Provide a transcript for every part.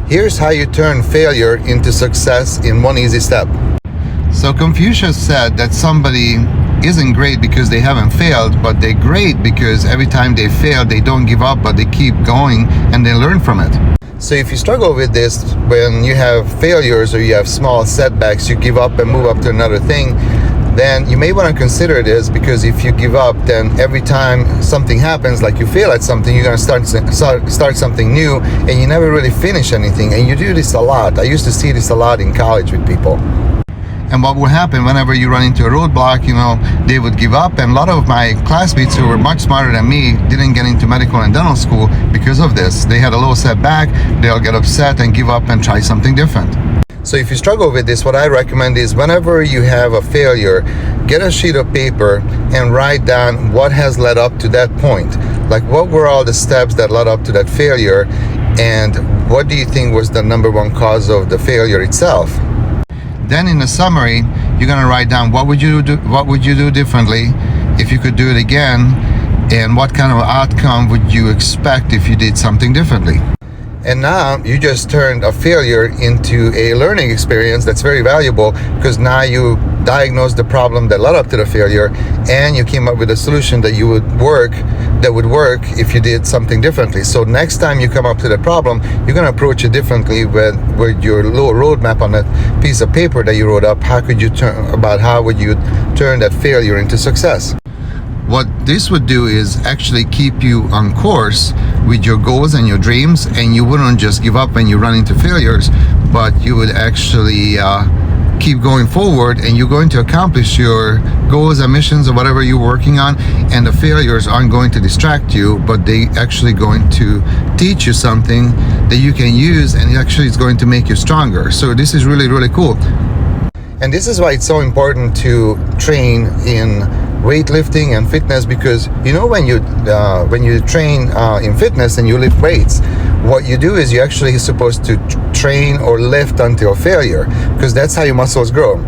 Here's how you turn failure into success in one easy step. So Confucius said that somebody isn't great because they haven't failed, but they're great because every time they fail, they don't give up, but they keep going and they learn from it. So if you struggle with this, when you have failures or you have small setbacks, you give up and move up to another thing, then you may want to consider this, because if you give up, then every time something happens, like you fail at something, you're going to start something new, and you never really finish anything. And you do this a lot. I used to see this a lot in college with people. And what would happen whenever you run into a roadblock, they would give up. And a lot of my classmates who were much smarter than me didn't get into medical and dental school because of this. They had a little setback, they'll get upset and give up and try something different. So if you struggle with this, what I recommend is whenever you have a failure, get a sheet of paper and write down what has led up to that point. Like, what were all the steps that led up to that failure, and what do you think was the number one cause of the failure itself? Then in the summary, you're going to write down what would you do differently if you could do it again, and what kind of outcome would you expect if you did something differently. And now you just turned a failure into a learning experience that's very valuable, because now you diagnosed the problem that led up to the failure, and you came up with a solution that would work if you did something differently. So next time you come up to the problem, you're going to approach it differently with your little roadmap on that piece of paper that you wrote up. How would you turn that failure into success? What this would do is actually keep you on course with your goals and your dreams, and you wouldn't just give up when you run into failures, but you would actually keep going forward, and you're going to accomplish your goals and missions or whatever you're working on, and the failures aren't going to distract you, but they actually going to teach you something that you can use, and actually it's going to make you stronger. So this is really, really cool. And this is why it's so important to train in weightlifting and fitness, because when you train in fitness and you lift weights, what you do is you actually are supposed to train or lift until failure, because that's how your muscles grow.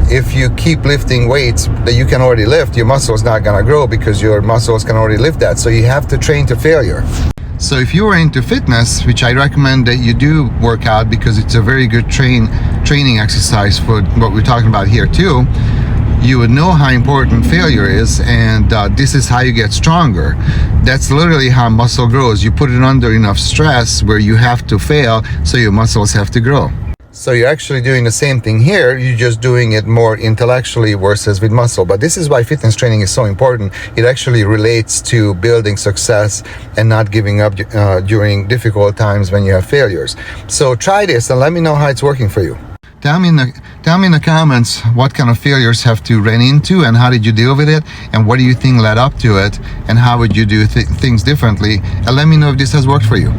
If you keep lifting weights that you can already lift, your muscles not gonna grow, because your muscles can already lift that. So you have to train to failure. So if you are into fitness, which I recommend that you do work out, because it's a very good training exercise for what we're talking about here too, you would know how important failure is, and this is how you get stronger. That's literally how muscle grows. You put it under enough stress where you have to fail, so your muscles have to grow. So you're actually doing the same thing here, you're just doing it more intellectually versus with muscle. But this is why fitness training is so important. It actually relates to building success and not giving up during difficult times when you have failures. So try this and let me know how it's working for you. Tell me in the comments what kind of failures have you ran into, and how did you deal with it, and what do you think led up to it, and how would you do things differently, and let me know if this has worked for you.